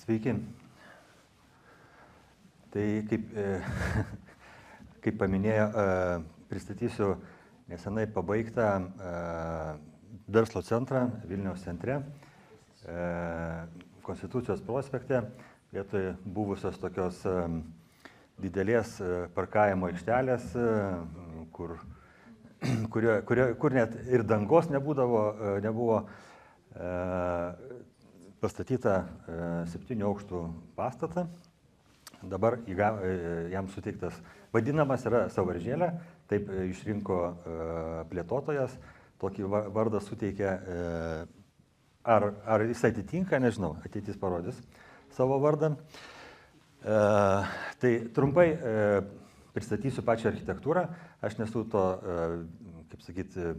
Sveiki. Tai kaip paminėjo, pristatysiu nesenai pabaigtą verslo centrą Vilniaus centre, Konstitucijos prospekte, vietoj buvusios tokios didelės parkavimo aikštelės, kur net ir dangos nebuvo pastatyta 7 aukštų pastatą. Dabar jam suteiktas vadinamas yra Sąvaržėlė, taip išrinko plėtotojas, tokį vardą suteikė, ar jis atitinka, nežinau, ateitis parodys savo vardą. Tai trumpai pristatysiu pačią architektūrą, aš nesu to, kaip sakyti,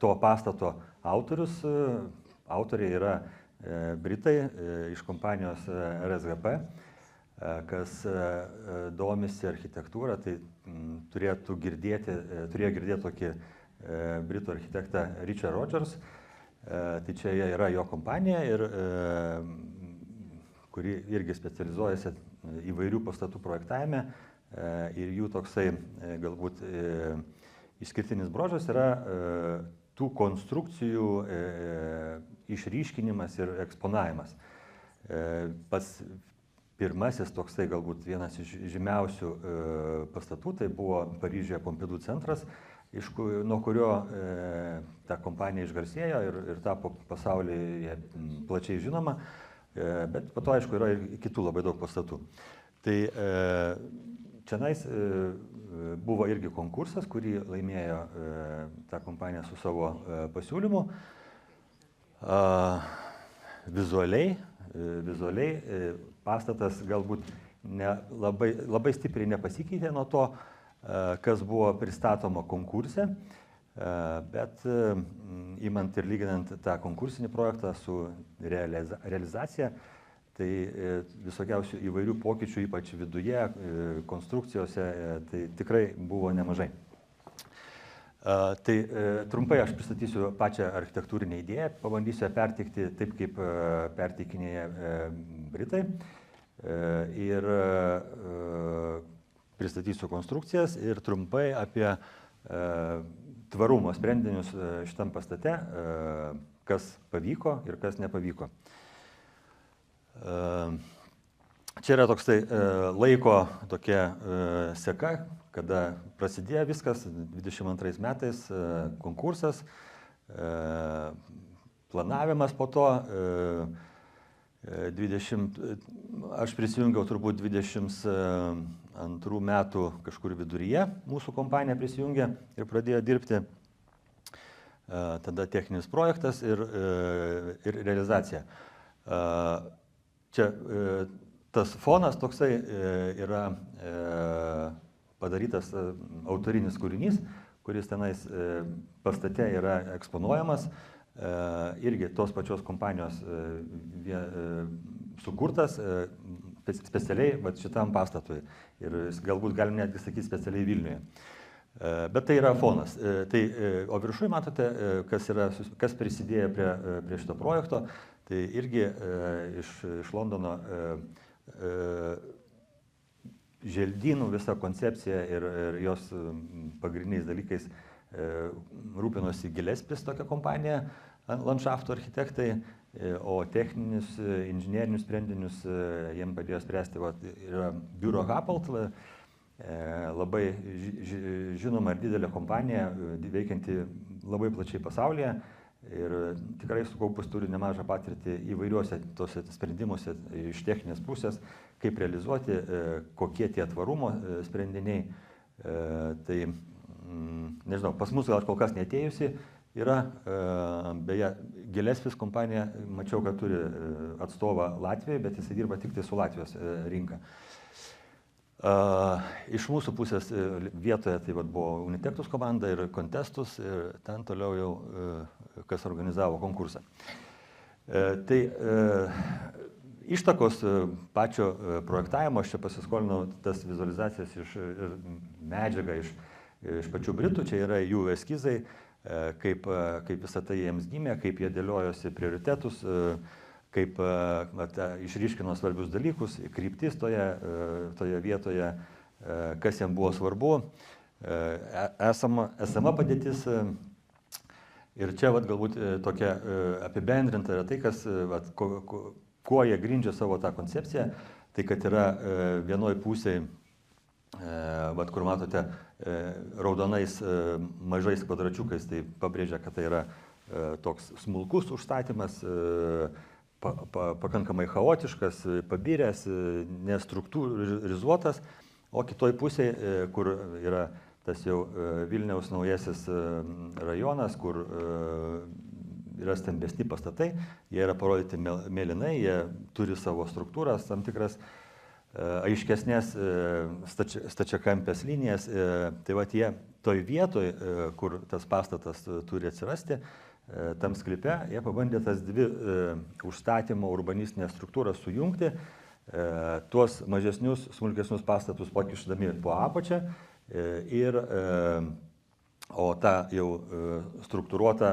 to pastato autorius, autoriai yra Britai iš kompanijos RSGP. Kas domisi architektūrą, tai turėjo girdėti tokį britų architektą Richard Rogers. Tai čia yra jo kompanija, kuri irgi specializuojasi įvairių pastatų projektavime, ir jų toksai galbūt išskirtinis bruožas yra tų konstrukcijų išryškinimas ir eksponavimas. Pats pirmasis toksai galbūt vienas iš žymiausių pastatų, tai buvo Paryžiuje Pompidou centras, nuo kurio ta kompanija išgarsėjo ir tapo pasaulyje plačiai žinoma, bet po to, aišku, yra ir kitų labai daug pastatų. Tai čionais buvo irgi konkursas, kurį laimėjo ta kompanija su savo pasiūlymu. Vizualiai pastatas galbūt labai stipriai nepasikeitė nuo to, kas buvo pristatoma konkurse, bet imant ir lyginant tą konkursinį projektą su realizacija, tai visokiausių įvairių pokyčių, ypač viduje, konstrukcijose, tai tikrai buvo nemažai. Tai trumpai aš pristatysiu pačią architektūrinę idėją, pabandysiu ją perteikti taip, kaip perteikinėja Britai, ir pristatysiu konstrukcijas ir trumpai apie tvarumo sprendinius šitam pastate, kas pavyko ir kas nepavyko. Čia yra toksai laiko tokia seka, kada prasidėjo viskas, 22 metais konkursas, planavimas po to, aš prisijungiau turbūt 22 metų kažkur viduryje, mūsų kompanija prisijungė ir pradėjo dirbti, tada techninis projektas ir realizacija. Čia tas fonas toksai yra padarytas autorinis kūrinys, kuris tenais pastate yra eksponuojamas, irgi tos pačios kompanijos sukurtas specialiai šitam pastatui ir galbūt galim netgi sakyti specialiai Vilniuje. Bet tai yra fonas. O viršuje matote, kas prisidėjo prie šito projekto, tai irgi iš Londono želdynų visa koncepcija ir jos pagrindiniais dalykais rūpinosi Gillespie tokia kompanija, landšafto architektai, o techninius, inžinierinius sprendinius jiem padėjo spręsti yra Buro Happold, labai žinoma ir didelė kompanija, veikianti labai plačiai pasaulyje ir tikrai sukaupus turi nemažą patirtį įvairiuose tose sprendimuose iš techninės pusės, kaip realizuoti, kokie tie tvarumo sprendiniai. Tai, nežinau, pas mus gal kol kas neatėjusi yra, beje, Gillespie kompanija, mačiau, kad turi atstovą Latvijoje, bet jis dirba tik tai su Latvijos rinka. Iš mūsų pusės vietoje tai buvo Unitectus komanda ir Contestus, ir ten toliau jau kas organizavo konkursą. Tai ištakos pačio projektavimo, aš čia pasiskolinau tas vizualizacijas ir medžiagą iš pačių Britų, čia yra jų eskizai, kaip visą tai jiems gimė, kaip jie dėliojosi prioritetus, kaip išryškino svarbius dalykus, kryptis toje vietoje, kas jam buvo svarbu, esama padėtis. Ir čia galbūt tokia apibendrinta yra tai, kas, kuo jie grindžia savo tą koncepciją, tai kad yra vienoj pusėje, kur matote, raudonais mažais kvadračiukais, tai pabrėžia, kad tai yra toks smulkus užstatymas, pakankamai chaotiškas, pabiręs, nestruktūrizuotas, o kitoj pusėje, kur yra tas jau Vilniaus naujasis rajonas, kur yra stambesni pastatai, jie yra parodyti mėlynai, jie turi savo struktūras, tam tikras aiškesnės stačiakampės linijas. Tai jie toj vietoj, kur tas pastatas turi atsirasti, tam sklype, jie pabandė tas dvi užstatymo urbanistinės struktūras sujungti, tuos mažesnius, smulkesnius pastatus pakišdami po apačią, o tą jau struktūruotą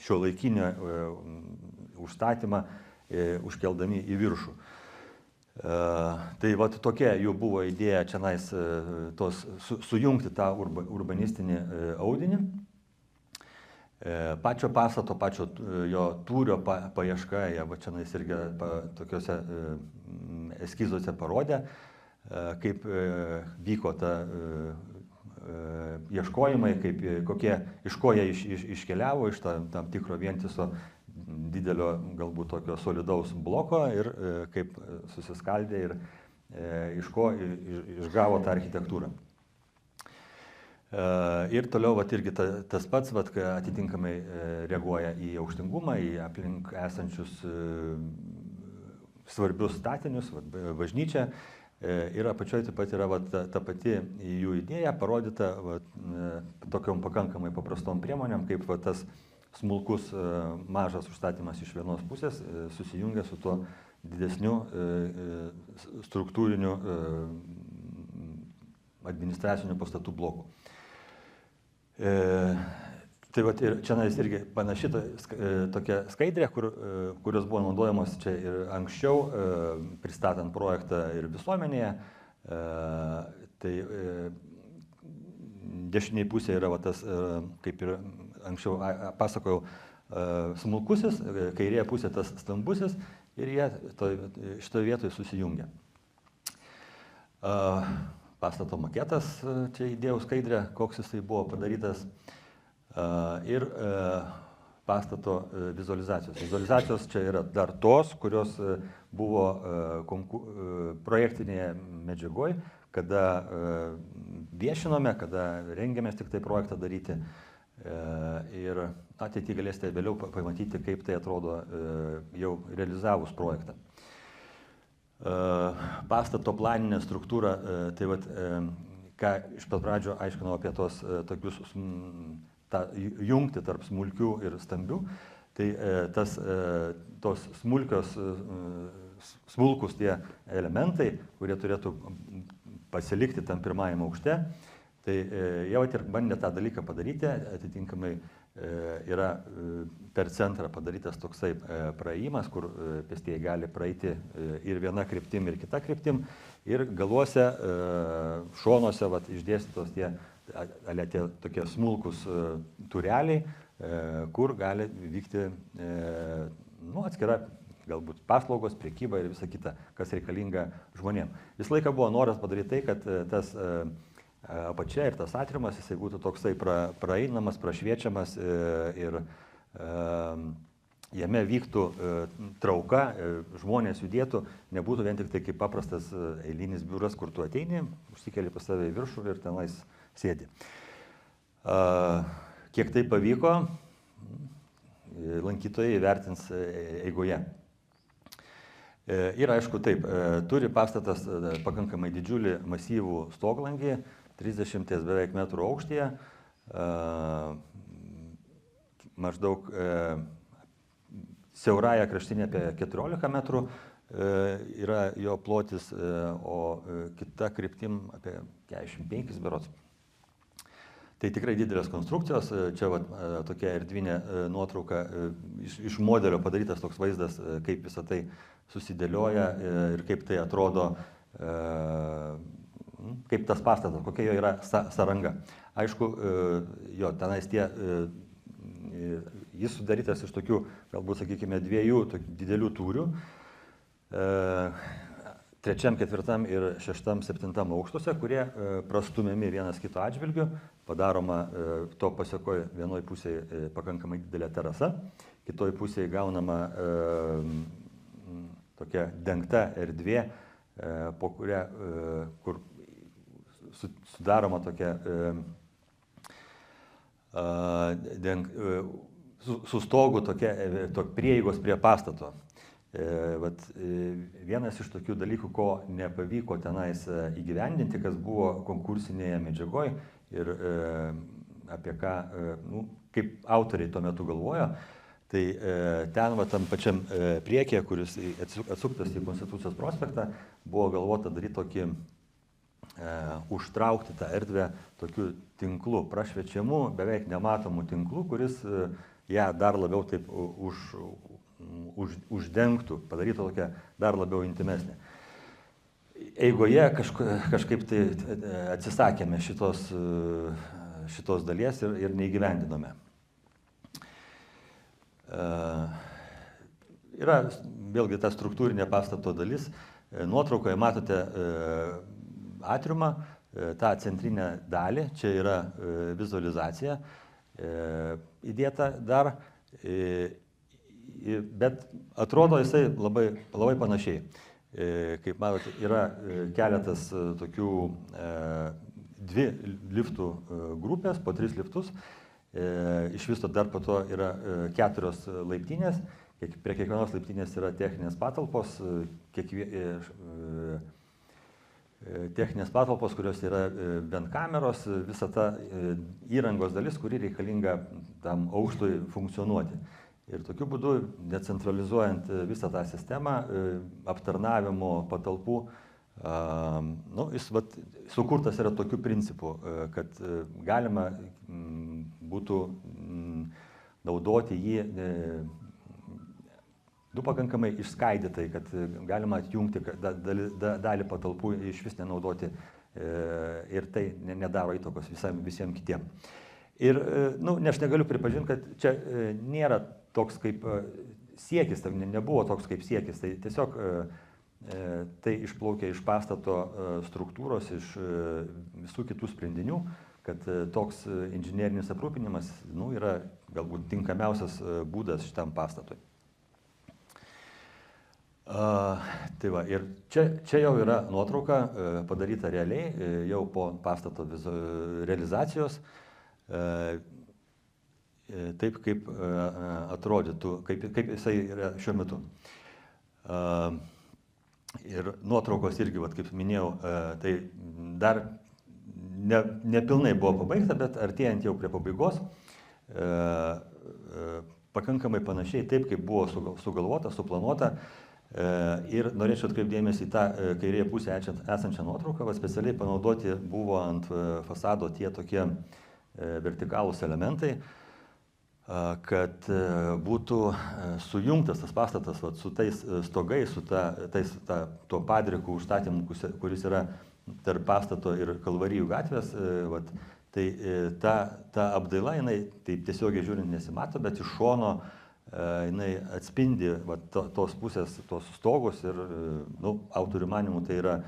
šiuolaikinį užstatymą užkeldami į viršų. Tai tokia jų buvo idėja čionais sujungti tą urbanistinį audinį. Pačio pastato, pačio jo tūrio paieška, jie čionais irgi tokiuose eskizuose parodė, kaip vyko ta ieškojimai, iš ko jie iškeliavo, iš tam tikro vientiso didelio, galbūt tokio solidaus bloko ir kaip susiskaldė ir iš ko išgavo tą architektūrą. Ir toliau irgi tas pats, atitinkamai reaguoja į aukštingumą, į aplink esančius svarbius statinius, bažnyčią. Ir apačioje taip pat yra ta pati jų idėja parodyta tokiom pakankamai paprastom priemonėm, kaip tas smulkus mažas užstatymas iš vienos pusės susijungia su tuo didesniu struktūriniu administraciniu pastatų bloku. Tai ir čia irgi panaši tokia skaidrė, kurios buvo naudojamos čia ir anksčiau, pristatant projektą ir visuomenėje. Tai dešiniai pusėje yra tas, kaip ir anksčiau pasakojau, smulkusis, kairėje pusė tas stambusis ir jie šitoje vietoje susijungia. Pastato maketas, čia įdėjau skaidrę, koks jisai buvo padarytas. Ir pastato vizualizacijos. Vizualizacijos čia yra dar tos, kurios buvo projektinėje medžiagoje, kada viešinome, kada rengėmės tik tai projektą daryti. Ir ateityje galėsite vėliau pamatyti, kaip tai atrodo jau realizavus projektą. Pastato planinė struktūra, tai ką iš pat pradžio aiškinau apie tos tokius tą jungti tarp smulkių ir stambių, tai tos smulkus tie elementai, kurie turėtų pasilikti tam pirmajam aukšte, tai jie ir bandė tą dalyką padaryti, atitinkamai yra per centrą padarytas toksai praėjimas, kur pėstieji gali praeiti ir viena kryptim, ir kita kryptim, ir galuose, šonuose išdėstytos tie tokie smulkus tureliai, kur gali vykti atskira galbūt paslaugos, prekyba ir visa kita, kas reikalinga žmonėm. Visą laiką buvo noras padaryti tai, kad tas apačia ir tas atriumas jisai būtų toksai praeinamas, prašviečiamas ir jame vyktų trauka, žmonės judėtų, nebūtų vien tik tai kaip paprastas eilinis biuras, kur tu ateini, užsikeli pas save į viršų ir tenais sėdi. Kiek tai pavyko, lankytojai vertins eigoje. Ir aišku taip, turi pastatas pakankamai didžiulį masyvų stoglangį, 30 beveik metrų aukštyje, maždaug siaurąją kraštinę apie 14 metrų yra jo plotis, o kita kryptim apie 45 berods. Tai tikrai didelės konstrukcijos, čia tokia erdvinė nuotrauka, iš modelio padarytas toks vaizdas, kaip visą tai susidėlioja ir kaip tai atrodo, kaip tas pastatas, kokia jo yra sąranga. Aišku, jo, tenais jis sudarytas iš tokių, galbūt sakykime, dviejų didelių tūrių, 3., 4. ir 6., 7. aukštuose, kurie prastumiami vienas kito atžvilgiu, padaroma to pasiekoje vienoj pusėje pakankamai didelė terasa, kitoj pusėje gaunama tokia dengta erdvė, po kuria, kur sudaroma tokia su stogu tokia prieigos prie pastato. Vienas iš tokių dalykų, ko nepavyko tenais įgyvendinti, kas buvo konkursinėje medžiagoje ir apie ką, kaip autoriai tuo metu galvojo, tai ten tam pačiam priekyje, kuris atsuktas į Konstitucijos prospektą, buvo galvota daryti tokį, užtraukti tą erdvę tokiu tinklu, prašviečiamu, beveik nematomu tinklu, kuris ją dar labiau taip uždengtų, padarytų tokią dar labiau intimesnę. Eigoje kažkaip tai atsisakėme šitos dalies ir neįgyvendinome. Yra vėlgi ta struktūrinė pastato dalis. Nuotraukoje matote atriumą, tą centrinę dalį, čia yra vizualizacija įdėta dar, bet atrodo jisai labai panašiai. Kaip matote, yra keletas tokių 2 liftų grupės, po 3 liftus. Iš viso dar po to yra 4 laiptinės. Prie kiekvienos laiptinės yra techninės patalpos, kurios yra bent kameros, visa ta įrangos dalis, kuri reikalinga tam aukštui funkcionuoti. Ir tokiu būdu, decentralizuojant visą tą sistemą, aptarnavimo patalpų, jis sukurtas yra tokiu principu, kad galima būtų naudoti jį pakankamai išskaidytai, kad galima atjungti dalį patalpų, iš vis nenaudoti ir tai nedaro įtakos visiems kitiems. Ir, aš negaliu pripažinti, kad čia nėra toks kaip siekis, tai nebuvo toks kaip siekis, tai tiesiog tai išplaukia iš pastato struktūros, iš visų kitų sprendinių, kad toks inžinerinis aprūpinimas yra galbūt tinkamiausias būdas šitam pastatui. Tai va, ir čia jau yra nuotrauka padaryta realiai, jau po pastato realizacijos, taip kaip atrodytų, kaip jisai yra šiuo metu. Ir nuotraukos irgi, kaip minėjau, tai dar nepilnai buvo pabaigta, bet artėjant jau prie pabaigos, pakankamai panašiai taip, kaip buvo sugalvota, suplanuota. Ir norėčiau atkreipdėmėsi į tą kairėje pusėje esančią nuotrauką, specialiai panaudoti buvo ant fasado tie tokie vertikalūs elementai, kad būtų sujungtas tas pastatas su tais stogais, su tuo padriku užstatymu, kuris yra tarp pastato ir Kalvarijų gatvės. Tai ta apdaila, jinai taip tiesiogiai žiūrint nesimato, bet iš šono jinai atspindi tos pusės, tos stogus ir autorių manimų tai yra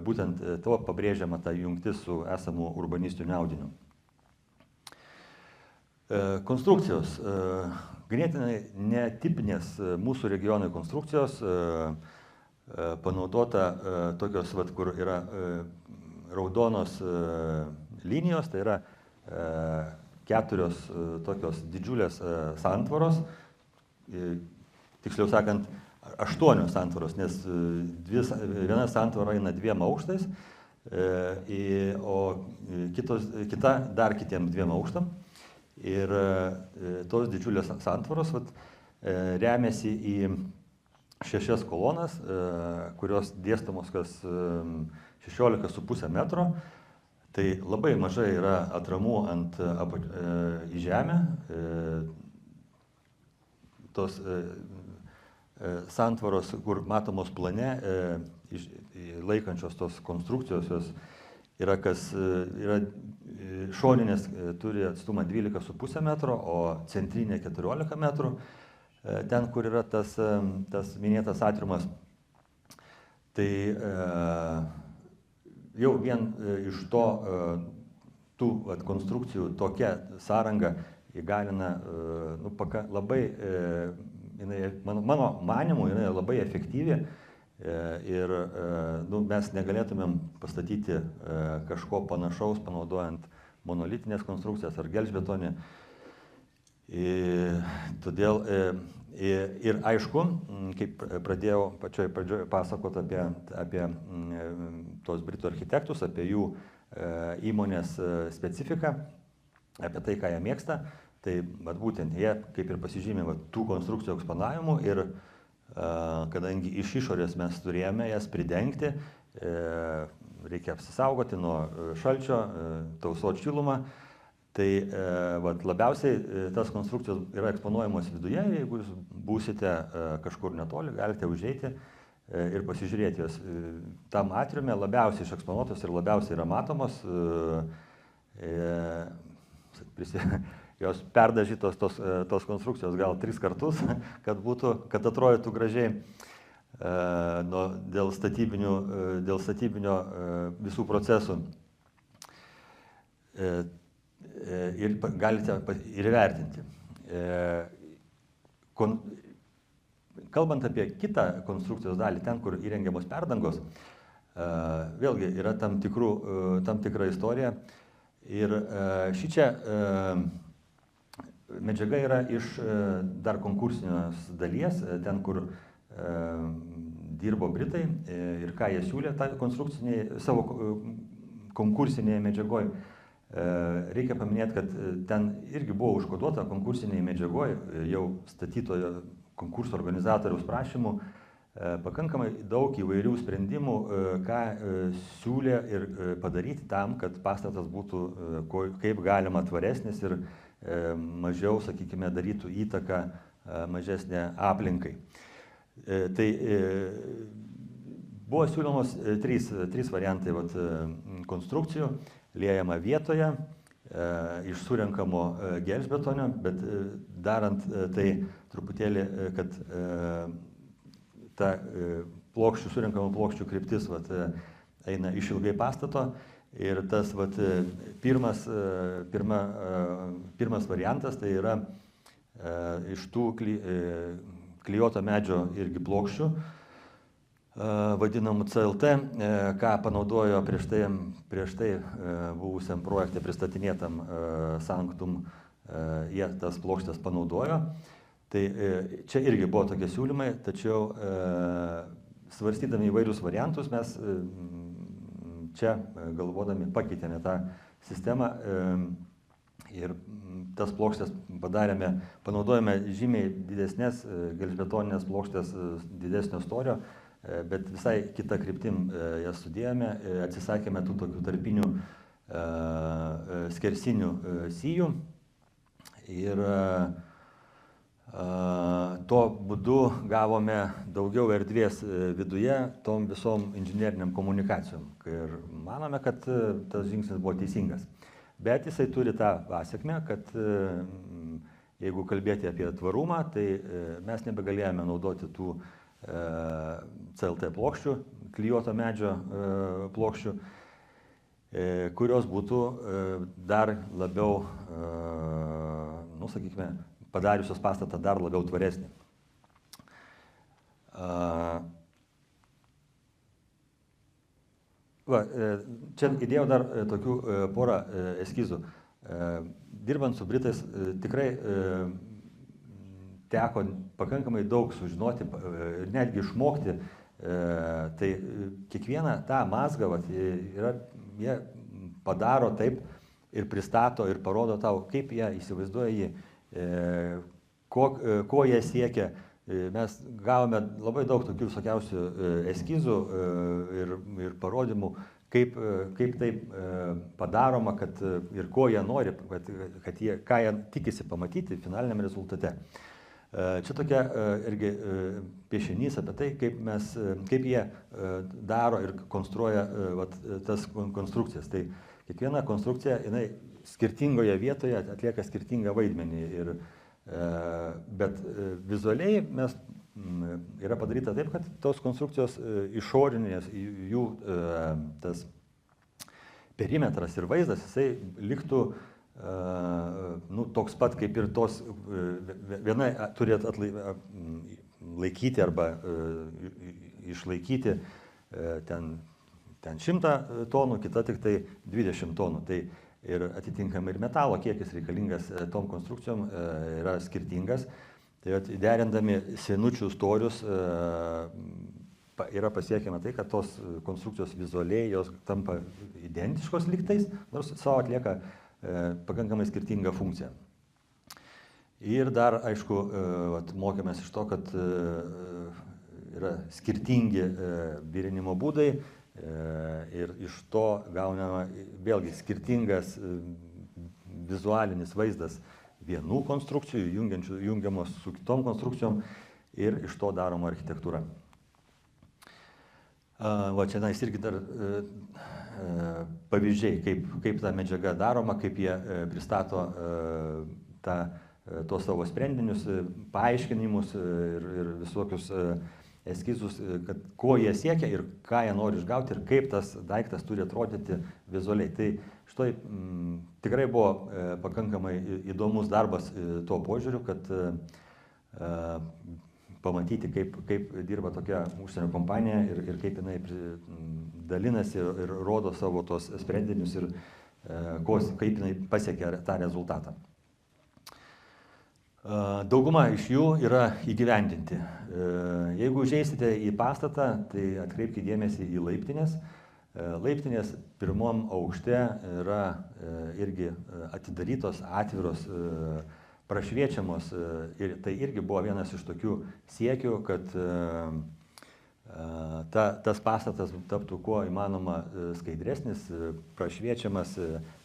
būtent to pabrėžiama ta jungtis su esamu urbanistiniu audiniu. Konstrukcijos. Ganėtinai netipinės mūsų regionai konstrukcijos, panaudota tokios, kur yra raudonos linijos, tai yra 4 tokios didžiulės santvaros, tiksliau sakant, 8 santvaros, nes viena santvara eina 2 aukštais, o kita dar kitiem 2 aukštam. Ir tos didžiulės santvaros remiasi į 6 kolonas, kurios dėstomos kas 16,5 metro. Tai labai mažai yra atramų į žemę, tos santvaros, kur matomos plane, laikančios tos konstrukcijos, jos yra šoninės turi atstumą 12,5 metro, o centrinė 14 metrų, ten, kur yra tas minėtas atriumas. Tai jau vien iš tų konstrukcijų tokia sąranga įgalina labai, mano manimu, jinai labai efektyvi ir mes negalėtumėm pastatyti kažko panašaus, panaudojant monolitinės konstrukcijas ar gelžbetonį. Todėl ir aišku, kaip pradėjau pačioj pradžioje pasakoti apie tos britų architektus, apie jų įmonės specifiką, apie tai, ką jie mėgsta, tai būtent jie kaip ir pasižymė tų konstrukcijų eksponavimu ir kadangi iš išorės mes turėjome jas pridengti, reikia apsisaugoti nuo šalčio, tausoti šilumą. Tai labiausiai tas konstrukcijos yra eksponuojamos viduje, jeigu jūs būsite kažkur netoli, galite užeiti ir pasižiūrėti jos. Tam atriume labiausiai išeksponuotos ir labiausiai yra matomos, jos perdažytos tos konstrukcijos gal 3 kartus, kad atrodytų gražiai dėl statybinio visų procesų. Ir galite ir įvertinti. Kalbant apie kitą konstrukcijos dalį, ten, kur įrengiamos perdangos, vėlgi yra tam tikra istorija. Ir šičia medžiaga yra iš dar konkursinės dalies, ten, kur dirbo Britai ir ką jie siūlė savo konkursinėje medžiagoje. Reikia paminėti, kad ten irgi buvo užkoduota konkursinėje medžiagoje, jau statytojo konkurso organizatoriaus prašymų, pakankamai daug įvairių sprendimų, ką siūlė ir padaryti tam, kad pastatas būtų kaip galima tvaresnis ir mažiau, sakykime, darytų įtaką mažesnė aplinkai. Tai buvo siūlomos trys variantai konstrukcijų: liejama vietoje, iš surenkamo gelžbetonio, bet darant tai truputėlį, kad ta surenkamų plokščių kryptis eina išilgai pastato. Ir tas pirmas variantas tai yra iš tų klijuoto medžio irgi plokščių, vadinamų CLT, ką panaudojo prieš tai buvusiam projekte pristatinėtam Sanctum, jie tas plokštės panaudojo. Tai čia irgi buvo tokie siūlymai, tačiau svarstydami įvairius variantus mes čia galvodami pakeitėme tą sistemą ir tas plokštės panaudojame žymiai didesnės gelžbetoninės plokštės didesnio storio, bet visai kitą kryptim jas sudėjome, atsisakėme tų tokių tarpinių skersinių sijų ir tuo būdu gavome daugiau erdvės viduje tom visom inžineriniam komunikacijom. Ir manome, kad tas žingsnis buvo teisingas. Bet jisai turi tą pasekmę, kad jeigu kalbėti apie tvarumą, tai mes nebegalėjome naudoti tų CLT plokščių, klijuoto medžio plokščių, kurios būtų dar labiau, sakykime, padariusios pastatą dar labiau tvaresnį. Čia įdėjau dar tokių porą eskizų. Dirbant su Britais tikrai teko pakankamai daug sužinoti ir netgi išmokti. Tai kiekvieną tą mazgą jie padaro taip ir pristato ir parodo tau, kaip jie įsivaizduoja jį, ko jie siekia. Mes gavome labai daug tokių visokiausių eskizų ir parodymų, kaip tai padaroma, ir ko jie nori, ką jie tikisi pamatyti finaliniam rezultate. Čia tokia irgi piešinys apie tai, kaip jie daro ir konstruoja tas konstrukcijas. Tai kiekviena konstrukcija, jinai skirtingoje vietoje atlieka skirtingą vaidmenį. Bet vizualiai yra padaryta taip, kad tos konstrukcijos išorinės, jų tas perimetras ir vaizdas, jisai liktų toks pat kaip ir tos, viena turi laikyti arba išlaikyti ten 100 tonų, kita tik tai 20 tonų. Tai ir atitinkamai ir metalo kiekis reikalingas tom konstrukcijom yra skirtingas. Tai derindami senučių storius yra pasiekiama tai, kad tos konstrukcijos vizualiai jos tampa identiškos lygtais, nors savo atlieka pakankamai skirtingą funkciją. Ir dar, aišku, mokėmės iš to, kad yra skirtingi virinimo būdai ir iš to gaunama vėlgi skirtingas vizualinis vaizdas vienų konstrukcijų, jungiamos su kitom konstrukcijom ir iš to daroma architektūra. Čia irgi dar pavyzdžiai, kaip ta medžiaga daroma, kaip jie pristato tos savo sprendinius, paaiškinimus ir visokius eskizus, ko jie siekia ir ką jie nori išgauti ir kaip tas daiktas turi atrodyti vizualiai. Tai štai tikrai buvo pakankamai įdomus darbas tuo požiūriu, kad pamatyti, kaip dirba tokia užsienio kompanija ir kaip jinai dalinasi ir rodo savo tos sprendinius ir kaip jinai pasiekia tą rezultatą. Dauguma iš jų yra įgyvendinti. Jeigu užeisite į pastatą, tai atkreipkite dėmesį į laiptinės. Laiptinės pirmom aukšte yra irgi atidarytos, atviros, prašviečiamos ir tai irgi buvo vienas iš tokių siekių, kad tas pastatas taptų kuo įmanoma skaidresnis, prašviečiamas,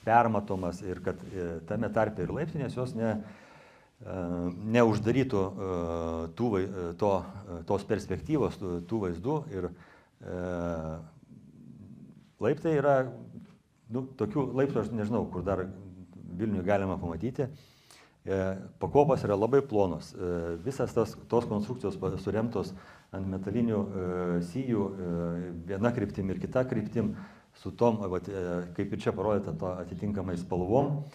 permatomas ir kad tame tarpe ir laiptinės jos neuždarytų tos perspektyvos, tų vaizdų. Ir laiptai yra, tokių laiptų aš nežinau, kur dar Vilniuje galima pamatyti. Pakopos yra labai plonos. Visas tos konstrukcijos suremtos ant metalinių sijų, viena kryptim ir kita kryptim, su tom, kaip ir čia parodyta, to atitinkamai spalvom.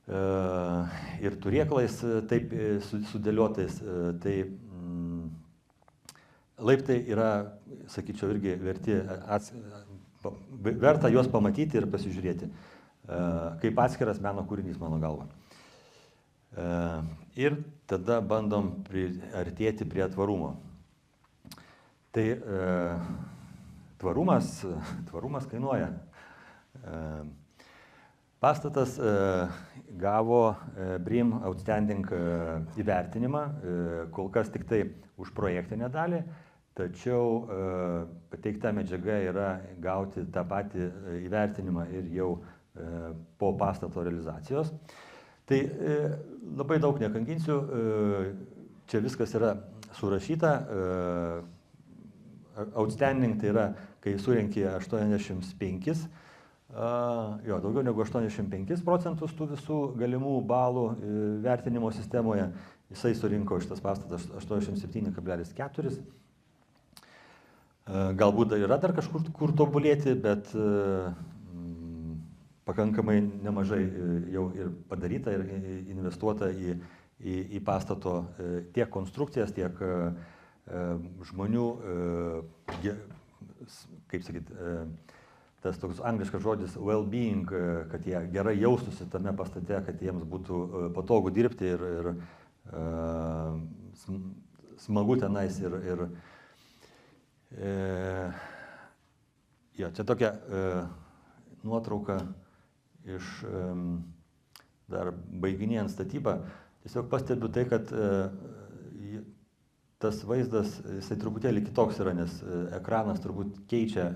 Ir turėklais taip sudėliotais. Tai laiptai yra, sakyčiau, irgi verta juos pamatyti ir pasižiūrėti, kaip atskiras meno kūrinys, mano galva. Ir tada bandom priartėti prie tvarumo. Tai tvarumas kainuoja. Pastatas gavo BREEAM Outstanding įvertinimą, kol kas tik tai už projektinę dalį, tačiau pateikta medžiaga yra gauti tą patį įvertinimą ir jau po pastato realizacijos. Tai labai daug nekankinsiu, čia viskas yra surašyta. Outstanding tai yra, kai surenki 85, daugiau negu 85% tų visų galimų balų vertinimo sistemoje, jisai surinko šitas pastatas 87,4. Galbūt yra dar kažkur tobulėti, bet pakankamai nemažai jau ir padaryta ir investuota į pastato tiek konstrukcijas, tiek žmonių, kaip sakyt, tas toks angliškas žodis well-being, kad jie gerai jaustųsi tame pastate, kad jiems būtų patogu dirbti ir smagu tenais. Čia tokia nuotrauka iš dar baiginėjant statybą. Tiesiog pastebiu tai, kad tas vaizdas, jisai truputėlį kitoks yra, nes ekranas turbūt keičia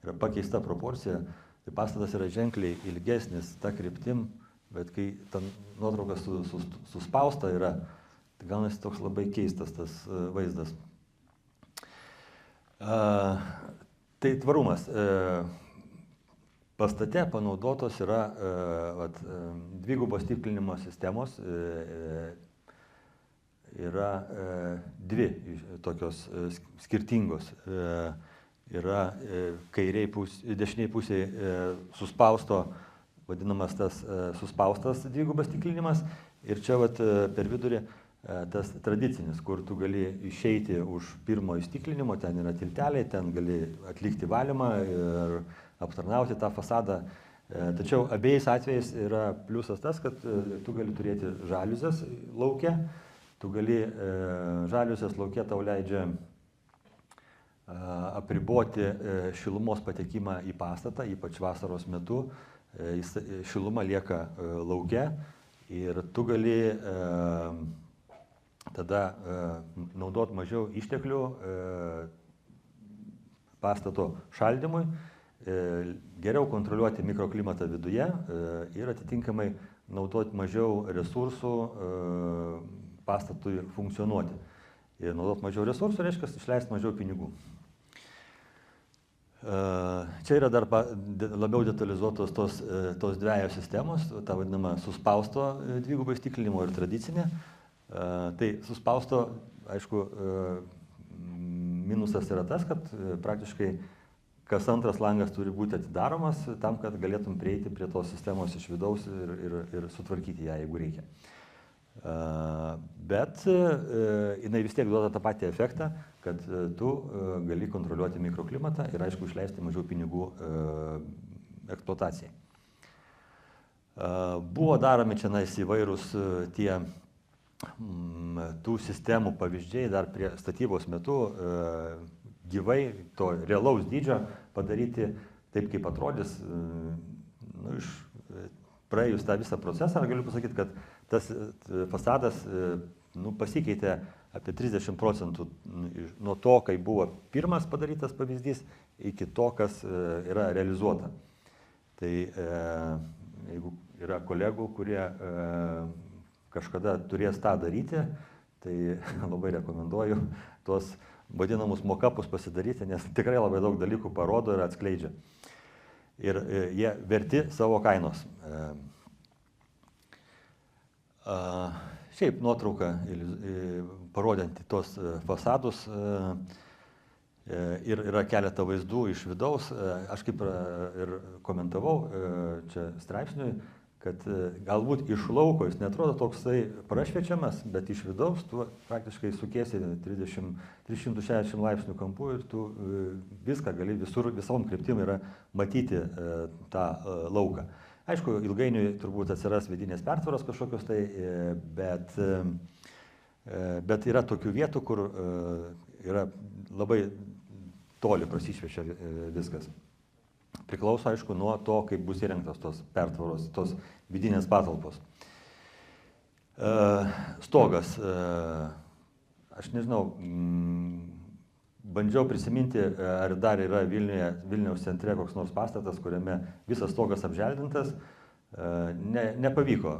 yra pakeista proporcija, tai pastatas yra ženkliai ilgesnis ta kryptim, bet kai ta nuotrauka suspausta yra, tai gaunasi toks labai keistas tas vaizdas. Tai tvarumas. Pastate panaudotos yra dvigubos stiklinimo sistemos, yra dvi tokios skirtingos. Yra dešiniai pusėje suspausto, vadinamas tas suspaustas dvigubas stiklinimas, ir čia per vidurį tas tradicinis, kur tu gali išeiti už pirmo įstiklinimo, ten yra tilteliai, ten gali atlikti valymą ir aptarnauti tą fasadą. Tačiau abiejais atvejais yra pliusas tas, kad tu gali turėti žaliuzes lauke, žaliuzės lauke tau leidžia apriboti šilumos patekimą į pastatą, ypač vasaros metu, šiluma lieka lauke ir tu gali tada naudoti mažiau išteklių pastato šaldymui, geriau kontroliuoti mikroklimatą viduje ir atitinkamai naudoti mažiau resursų pastatui funkcionuoti. Ir naudoti mažiau resursų reiškia išleisti mažiau pinigų. Čia yra dar labiau detalizuotos tos dviejos sistemos, ta vadinama suspausto dvigubai stiklinimo ir tradicinė. Tai suspausto, aišku, minusas yra tas, kad praktiškai kas antras langas turi būti atidaromas tam, kad galėtum prieiti prie tos sistemos iš vidaus ir sutvarkyti ją, jeigu reikia. Bet jinai vis tiek duoda tą patį efektą, kad tu gali kontroliuoti mikroklimatą ir, aišku, išleisti mažiau pinigų eksploatacijai. Buvo daromi čia įvairūs tie tų sistemų pavyzdžiai dar prie statybos metu gyvai to realaus dydžio padaryti taip, kaip atrodys. Praėjus tą visą procesą, galiu pasakyti, kad tas fasadas pasikeitė apie 30% nuo to, kai buvo pirmas padarytas pavyzdys, iki to, kas yra realizuota. Tai jeigu yra kolegų, kurie kažkada turės tą daryti, tai labai rekomenduoju tuos vadinamus mock-upus pasidaryti, nes tikrai labai daug dalykų parodo ir atskleidžia. Ir jie verti savo kainos. Šiaip nuotrauka parodanti tos fasadus ir yra keletą vaizdų iš vidaus. Aš kaip ir komentavau čia straipsniui, kad galbūt iš lauko jis netrodo toksai prašviečiamas, bet iš vidaus tu praktiškai sukiesi 360 laipsnių kampu ir tu viską gali visom kryptim yra matyti tą lauką. Aišku, ilgainiui turbūt atsiras vidinės pertvaros kažkokios tai, bet yra tokių vietų, kur yra labai toli prasišviečia viskas. Priklauso, aišku, nuo to, kaip bus įrengtos tos pertvaros, tos vidinės patalpos. Stogas. Aš nežinau, bandžiau prisiminti, ar dar yra Vilniaus centre koks nors pastatas, kuriame visas stogas apželdintas. Nepavyko.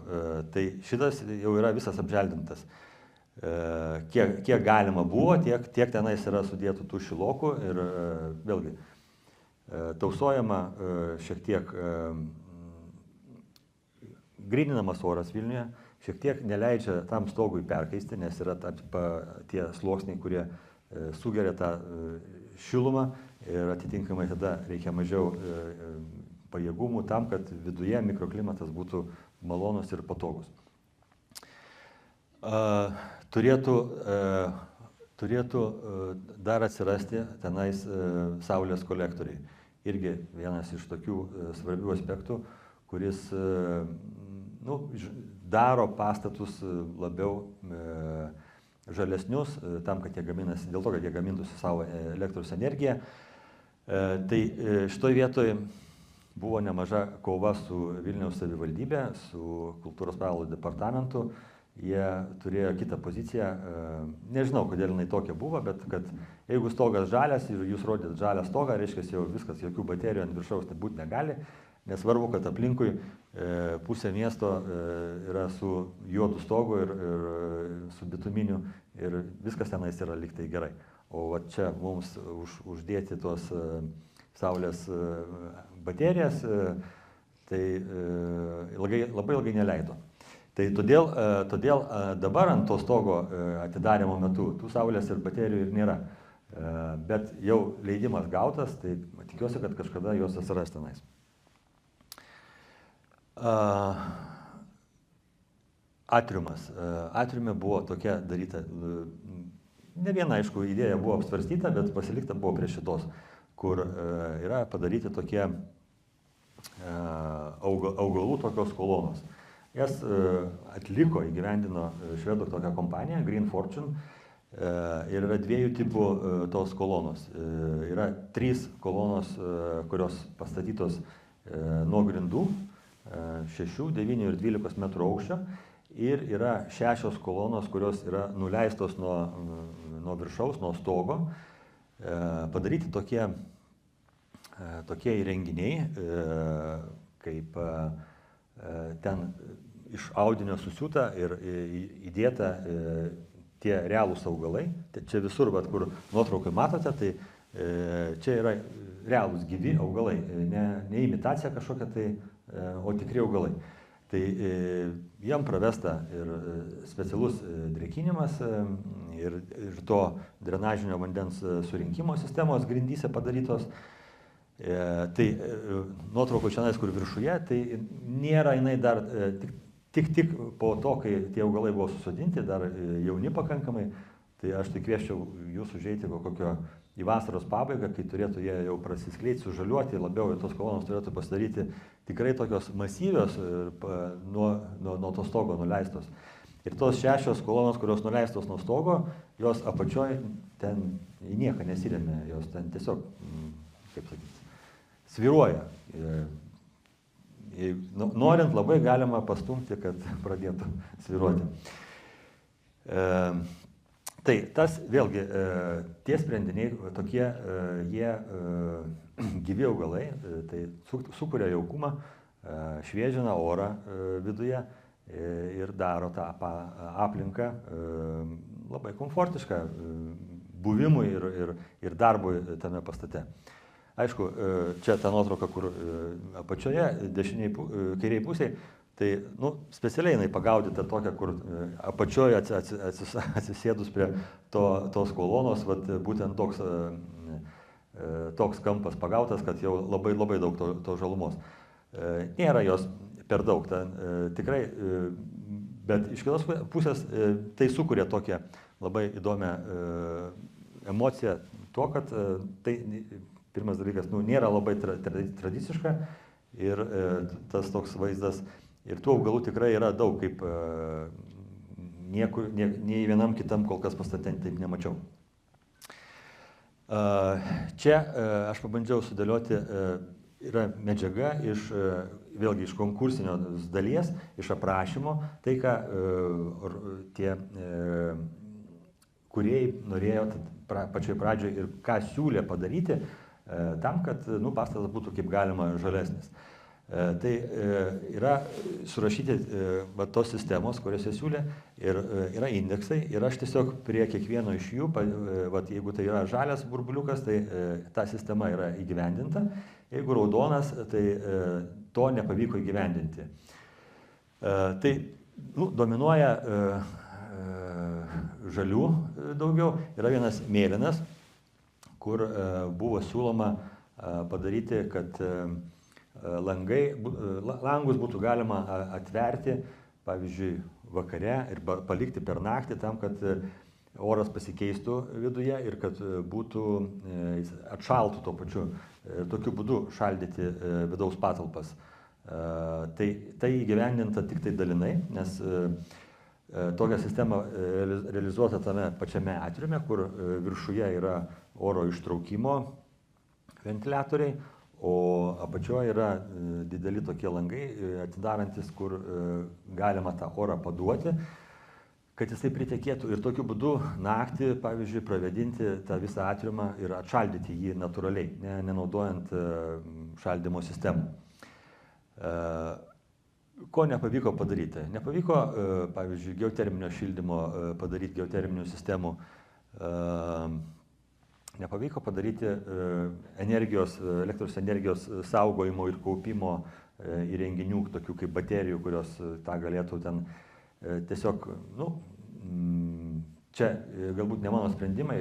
Tai šitas jau yra visas apželdintas. Kiek galima buvo, tiek tenais yra sudėtų tų šilokų ir vėlgi tausojama šiek tiek gryninamas oras Vilniuje, šiek tiek neleidžia tam stogui perkaisti, nes yra tie sluoksniai, kurie sugeria tą šilumą ir atitinkamai tada reikia mažiau pajėgumų tam, kad viduje mikroklimatas būtų malonus ir patogus. Turėtų dar atsirasti tenais saulės kolektoriai. Irgi vienas iš tokių svarbių aspektų, kuris daro pastatus labiau žalesnius, tam, kad dėl to, kad jie gamintųsi savo elektros energiją. Tai šitoj vietoj buvo nemaža kova su Vilniaus savivaldybė, su kultūros paveldo departamentu jie turėjo kitą poziciją, nežinau, kodėl jinai tokia buvo, bet kad jeigu stogas žalias ir jūs rodėt žalią stogą, reiškia jau viskas, jokių baterijų ant viršaus tai būti negali, nesvarbu, kad aplinkui pusė miesto yra su juodu stogu ir su bituminiu ir viskas tenais yra liktai gerai. O va čia mums uždėti tuos saulės baterijas, tai labai ilgai neleido. Tai todėl dabar ant to stogo atidarimo metu tų saulės ir baterijų ir nėra. Bet jau leidimas gautas, tai tikiuosi, kad kažkada jos atsiras tenais. Atriumas. Atriume buvo tokia daryta, ne viena, aišku, idėja buvo apsvarstyta, bet pasilikta buvo prie šitos, kur yra padaryti tokie augalų tokios kolonos. Jas atliko, įgyvendino švedų tokią kompaniją, Green Fortune, ir yra dviejų tipų tos kolonos. Yra 3 kolonos, kurios pastatytos nuo grindų, 6, 9 ir 12 metrų aukščio, ir yra 6 kolonos, kurios yra nuleistos nuo viršaus, nuo stogo. Padaryti tokie įrenginiai, kaip ten iš audinio susiūta ir įdėta tie realūs augalai. Čia visur, kur nuotraukai matote, tai čia yra realūs gyvi augalai, ne imitacija kažkokia, o tikri augalai. Tai jam pravesta ir specialus drėkinimas ir to drenažinio vandens surinkimo sistemos grindyse padarytos. Tai nuotraukų šiandien, kur viršuje, tai nėra jinai dar tik po to, kai tie augalai buvo susodinti, dar jauni pakankamai, tai aš tai kvieščiau jūs užeiti kokio į vasaros pabaigą, kai turėtų jie jau prasiskleisti, sužaliuoti, labiau tos kolonos turėtų pasidaryti tikrai tokios masyvios nuo to stogo nuleistos. Ir tos 6 kolonos, kurios nuleistos nuo stogo, jos apačioje ten į nieką nesiremia, jos ten tiesiog, kaip sakyti, svyruoja. Norint labai galima pastumti, kad pradėtų svyruoti. Tai tas vėlgi, tie sprendiniai tokie, jie gyvi augalai, tai sukuria jaukumą, šviežina orą viduje ir daro tą aplinką labai komfortišką buvimui ir darbui tame pastate. Aišku, čia ta nuotrauka, kur apačioje, kairiai pusėje, tai specialiai jinai pagaudyta tokia, kur apačioje atsisėdus prie tos kolonos, būtent toks kampas pagautas, kad jau labai daug to žalumos. Nėra jos per daug, tikrai, bet iš kitos pusės tai sukuria tokią labai įdomią emociją tuo, kad tai pirmas dalykas, nėra labai tradiciška ir tas toks vaizdas. Ir tų augalų tikrai yra daug, kaip nei vienam kitam kol kas pastate taip nemačiau. Čia aš pabandžiau sudėlioti, yra medžiaga vėlgi iš konkursinio dalies, iš aprašymo, tai ką tie kūrėjai norėjo pačioj pradžioje ir ką siūlė padaryti, tam, kad pastatas būtų kaip galima žalesnis. Tai yra surašyti tos sistemos, kurias jie siūlė, ir yra indeksai, ir aš tiesiog prie kiekvieno iš jų, jeigu tai yra žalias burbuliukas, tai ta sistema yra įgyvendinta, jeigu raudonas, tai to nepavyko įgyvendinti. Tai dominuoja žalių daugiau, yra vienas mėlynas, kur buvo siūloma padaryti, kad langus būtų galima atverti, pavyzdžiui, vakare ir palikti per naktį tam, kad oras pasikeistų viduje ir kad būtų atšaltų tuo pačiu, tokiu būdu šaldyti vidaus patalpas. Tai įgyvendinta tik tai dalinai, nes tokia sistema realizuota tame pačiame atriume, kur viršuje yra oro ištraukimo ventiliatoriai, o apačioje yra dideli tokie langai atidarantis, kur galima tą orą paduoti. kad jisai pritekėtų ir tokiu būdu naktį, pavyzdžiui, pravėdinti tą visą atriumą ir atšaldyti jį natūraliai, nenaudojant šaldymo sistemų. Ko nepavyko padaryti? Nepavyko, pavyzdžiui, geoterminio šildymo padaryti, geoterminių sistemų, nepavyko padaryti elektros energijos saugojimo ir kaupimo įrenginių, tokių kaip baterijų, kurios tą galėtų ten tiesiog, čia galbūt ne mano sprendimai,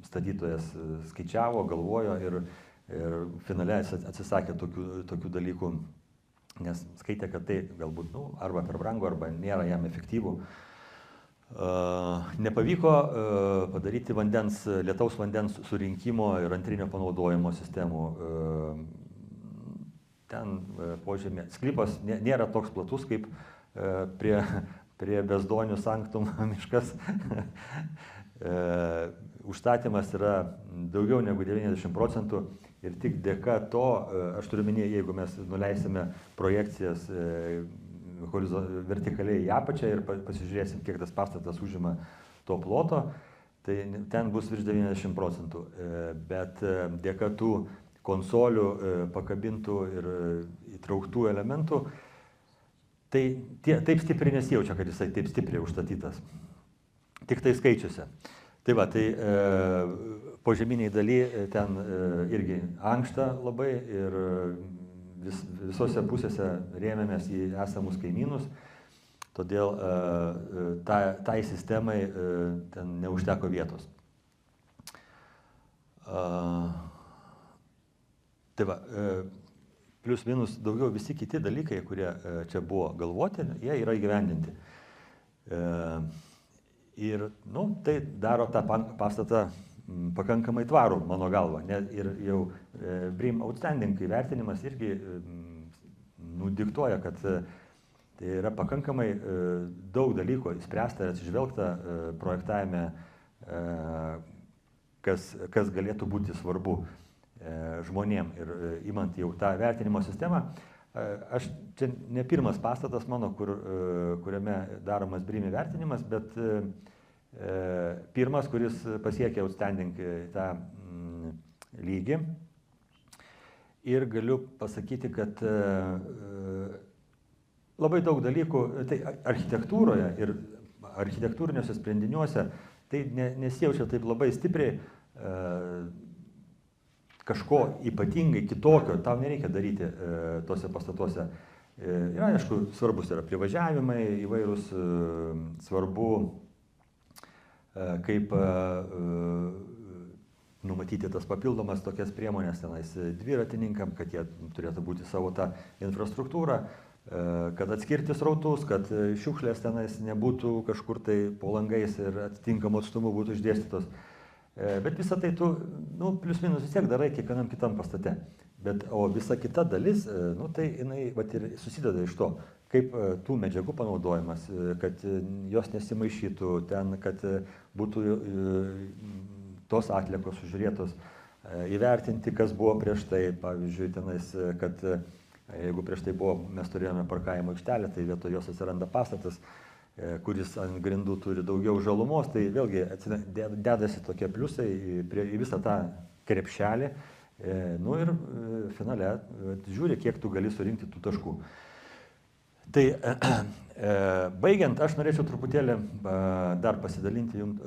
statytojas skaičiavo, galvojo ir finale atsisakė tokių dalykų, nes skaitė, kad tai galbūt arba per brangu, arba nėra jam efektyvų. Nepavyko padaryti lietaus vandens surinkimo ir antrinio panaudojimo sistemų. Ten požemė sklypas nėra toks platus kaip prie Bezdonių Sanktum miškas. Užstatymas yra daugiau negu 90% ir tik dėka to, aš turiu minėti, jeigu mes nuleisime projekcijas vertikaliai į apačią ir pasižiūrėsim, kiek tas pastatas užima to ploto, tai ten bus virš 90%. Bet dėka tų konsolių, pakabintų ir įtrauktų elementų, tai taip stipriai nesijaučia, kad jisai taip stipriai užstatytas. Tik tai skaičiuose. Tai va, tai požeminiai daly ten irgi ankšta labai ir visose pusėse rėmėmės į esamus kaimynus, todėl tai sistemai ten neužteko vietos. Tai va, plius minus daugiau visi kiti dalykai, kurie čia buvo galvoti, jie yra įgyvendinti. Ir tai daro tą pastatą pakankamai tvarų, mano galva. Ir jau BREEAM Outstanding įvertinimas irgi diktuoja, kad tai yra pakankamai daug dalykų įspręsta ir atsižvelgta projektavime, kas galėtų būti svarbu žmonėm. Ir imant jau tą vertinimo sistemą, aš čia ne pirmas pastatas mano, kuriame daromas BREEAM įvertinimas, bet pirmas, kuris pasiekė Outstanding tą lygį. Ir galiu pasakyti, kad labai daug dalykų, tai architektūroje ir architektūriniuose sprendiniuose, tai nesijaučia taip labai stipriai kažko ypatingai kitokio, tau nereikia daryti tose pastatuose. Ir aišku, svarbus yra privažiavimai įvairūs, svarbu kaip numatyti tas papildomas tokias priemonės tenais dviratininkam, kad jie turėtų būti savo tą infrastruktūrą, kad atskirti srautus, kad šiukšlės tenais nebūtų kažkur tai po langais ir atitinkamu atstumu būtų išdėstytos. Bet visą tai tu, plius minus vis tiek darai kiekvienam kitam pastate. O visa kita dalis, tai jinai ir susideda iš to, kaip tų medžiagų panaudojimas, kad jos nesimaišytų ten, kad būtų tos atliekos sužiūrėtos, įvertinti, kas buvo prieš tai. Pavyzdžiui, tenais, kad jeigu prieš tai mes turėjome parkavimo aikštelę, tai vietoj jos atsiranda pastatas, kuris ant grindų turi daugiau žalumos, tai vėlgi dedasi tokie pliusai į visą tą krepšelį. Ir finale žiūri, kiek tu gali surinkti tų taškų. Tai baigiant, aš norėčiau truputėlį dar pasidalinti jums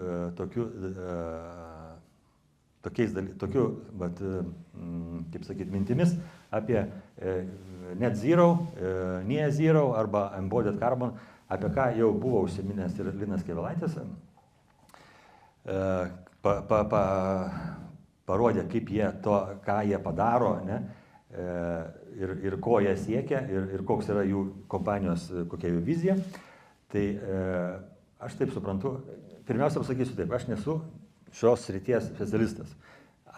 kaip sakyt, mintimis apie net zero, near zero arba embodied carbon, apie ką jau buvo užsiminęs ir Linas Kėvelaitis, parodė, kaip ką jie padaro, ir ko jie siekia, ir koks yra jų kompanijos, kokia jų vizija. Tai aš taip suprantu, pirmiausia pasakysiu taip, aš nesu šios srities specialistas.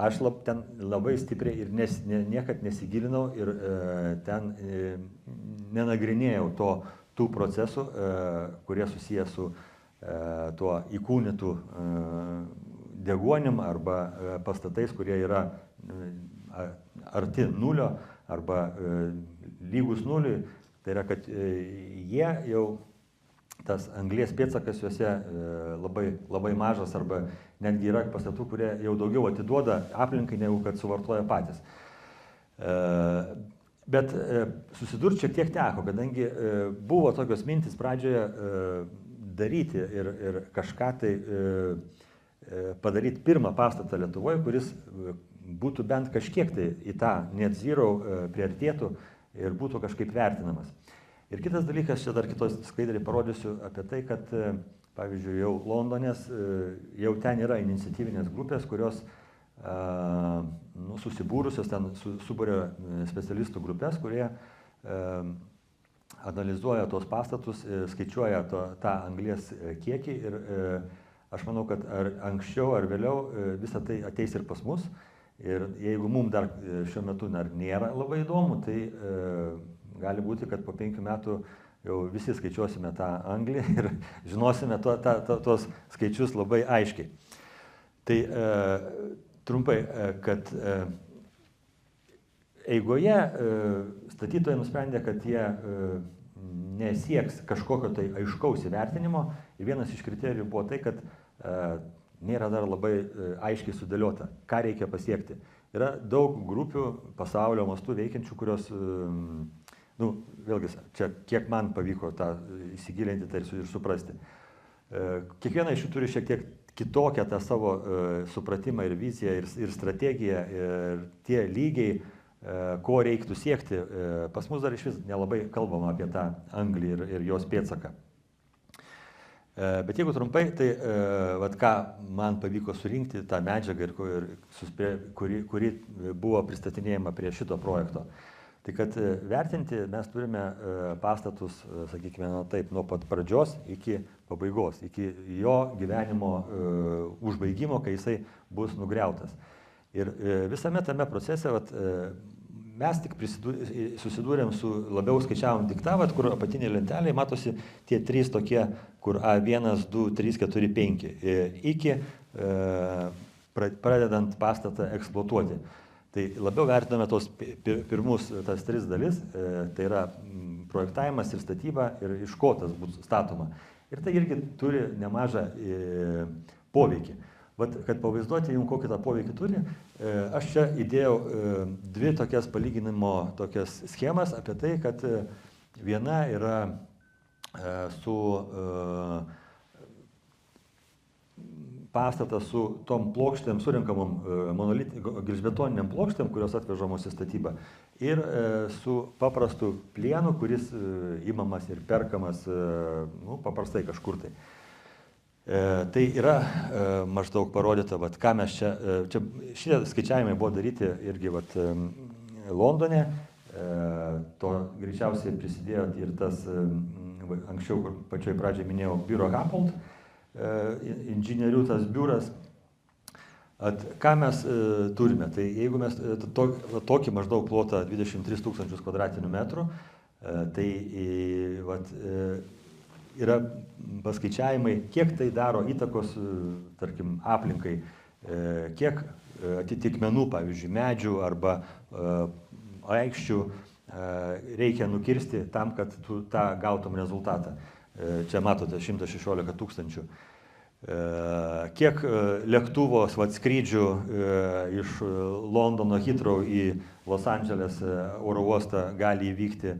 Aš ten labai stipriai ir niekad nesigilinau ir ten nenagrinėjau tų procesų, kurie susiję su tuo įkūnytų deguonim arba pastatais, kurie yra arti nulio arba lygus nuliui. Tai yra, kad jie jau tas anglies pėdsakas juose labai mažas arba netgi yra pastatų, kurie jau daugiau atiduoda aplinkai, negu kad suvartoja patys. Bet susidurti šiek tiek teko, kadangi buvo tokios mintis pradžioje daryti ir kažką tai padaryti pirmą pastatą Lietuvoje, kuris būtų bent kažkiek tai į tą net zero priartėtų ir būtų kažkaip vertinamas. Ir kitas dalykas, čia dar kitos skaidrį parodysiu apie tai, kad, pavyzdžiui, jau Londonės, jau ten yra iniciatyvinės grupės, kurios susibūrusios ten subūrė specialistų grupės, kurie analizuoja tos pastatus, skaičiuoja tą anglies kiekį ir aš manau, kad ar anksčiau ar vėliau visą tai ateis ir pas mus. Ir jeigu mums dar šiuo metu nėra labai įdomu, tai gali būti, kad po 5 metų jau visi skaičiuosime tą anglį ir žinosime tos skaičius labai aiškiai. Tai trumpai, kad eigoje statytojai nusprendė, kad jie nesieks kažkokio tai aiškaus įvertinimo ir vienas iš kriterijų buvo tai, kad nėra dar labai aiškiai sudėliota, ką reikia pasiekti. Yra daug grupių pasaulio mastų veikiančių, kurios, vėlgi, čia kiek man pavyko tą įsigilinti tai ir suprasti. Kiekviena iš jų turi šiek tiek kitokią tą savo supratimą ir viziją ir strategiją ir tie lygiai, ko reiktų siekti. Pas mus dar iš vis nelabai kalbama apie tą anglį ir jos pėdsaką. Bet jeigu trumpai, tai ką man pavyko surinkti tą medžiagą, kuri buvo pristatinėjama prie šito projekto. Tai kad vertinti mes turime pastatus, sakykime, taip, nuo pat pradžios iki pabaigos, iki jo gyvenimo užbaigimo, kai jisai bus nugriautas. Ir visame tame procese mes tik susidūrėm su labiau skaičiavom tik tą, kur apatinė lentelė matosi tie 3 tokie, kur A1, 2, 3, 4, 5, iki pradedant pastatą eksploatuoti. Tai labiau vertiname tos pirmus tas 3 dalis, tai yra projektavimas ir statyba ir iš ko tas bus statoma. Ir tai irgi turi nemažą poveikį. Kad pavaizduoti jums kokį tą poveikį turi, aš čia įdėjau 2 tokias palyginimo schemas apie tai, kad viena yra su pastatas su tom plokštėm surinkamom gelžbetoniniam plokštėm, kurios atvežamos į statybą, ir su paprastu plienu, kuris imamas ir perkamas paprastai kažkur tai. Tai yra maždaug parodyta, ką mes šitie skaičiavimai buvo daryti irgi Londone, to greičiausiai prisidėjo ir tas, anksčiau, kur pačioj pradžiai minėjau, Buro Happold, inžinierių tas biuras. Ką mes turime? Tai jeigu mes tokį maždaug plotą 23 000 kvadratinių metrų, tai yra paskaičiavimai, kiek tai daro įtakos, tarkim, aplinkai, kiek atitikmenų, pavyzdžiui, medžių arba aikščių reikia nukirsti tam, kad tu tą gautum rezultatą. Čia matote 116 000. Kiek lėktuvo skrydžių iš Londono Heathrow į Los Andželes oro uostą gali įvykti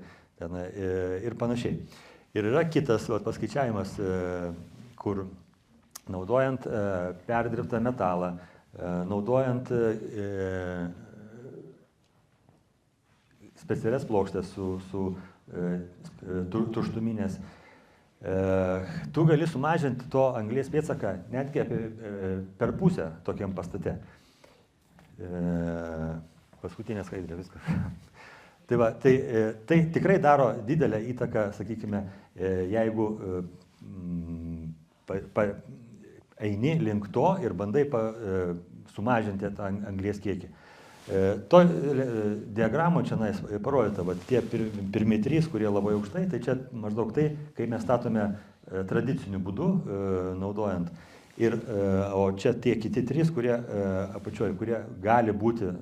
ir panašiai. Ir yra kitas paskaičiavimas, kur naudojant perdirbtą metalą, naudojant specialias plokštės su tuštuminės, tu gali sumažinti to anglies pėdsaką netgi per pusę tokiam pastate. Paskutinė skaidrė, viskas. Tai tikrai daro didelę įtaką, sakykime, jeigu eini link to ir bandai sumažinti tą anglies kiekį. To diagramo čia parodyta, tie pirmi 3, kurie labai aukštai, tai čia maždaug tai, kai mes statome tradiciniu būdu naudojant. O čia tie kiti 3, kurie apačioje, kurie gali būti,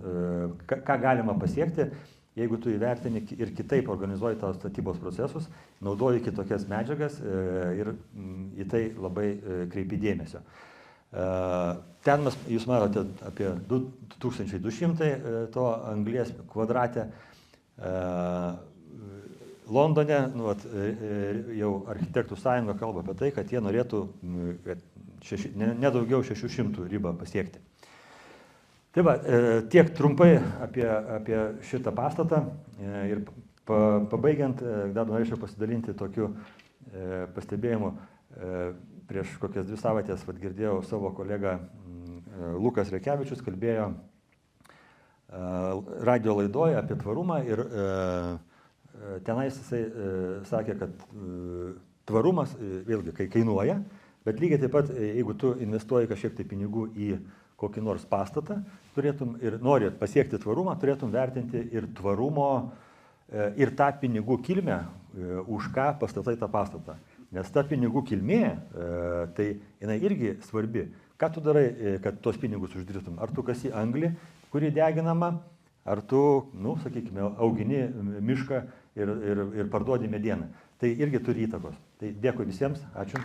ką galima pasiekti, jeigu tu įvertini ir kitaip organizuoji tavo statybos procesus, naudoji kitokias medžiagas ir į tai labai kreipi dėmesio. Ten jūs matote apie 2200 to anglies kvadrate. Londone jau architektų sąjunga kalba apie tai, kad jie norėtų nedaugiau 600 ribą pasiekti. Tai va, tiek trumpai apie šitą pastatą ir pabaigiant, dar norėčiau pasidalinti tokiu pastebėjimu. Prieš kokias 2 savaitės girdėjau savo kolegą Lukas Rekevičius kalbėjo radio laidoje apie tvarumą ir tenais jisai sakė, kad tvarumas vėlgi kai kainuoja, bet lygiai taip pat, jeigu tu investuoji kažkiek tai pinigų į kokį nors pastatą, turėtum ir nori pasiekti tvarumą, turėtum vertinti ir tvarumo, ir tą pinigų kilmę, už ką pastatai tą pastatą. Nes ta pinigų kilmė, tai jinai irgi svarbi. Ką tu darai, kad tos pinigus uždirbtum? Ar tu kasi anglį, kuri deginama, ar tu, sakykime, augini mišką ir parduodi medieną. Tai irgi turi įtakos. Tai dėkui visiems, ačiū.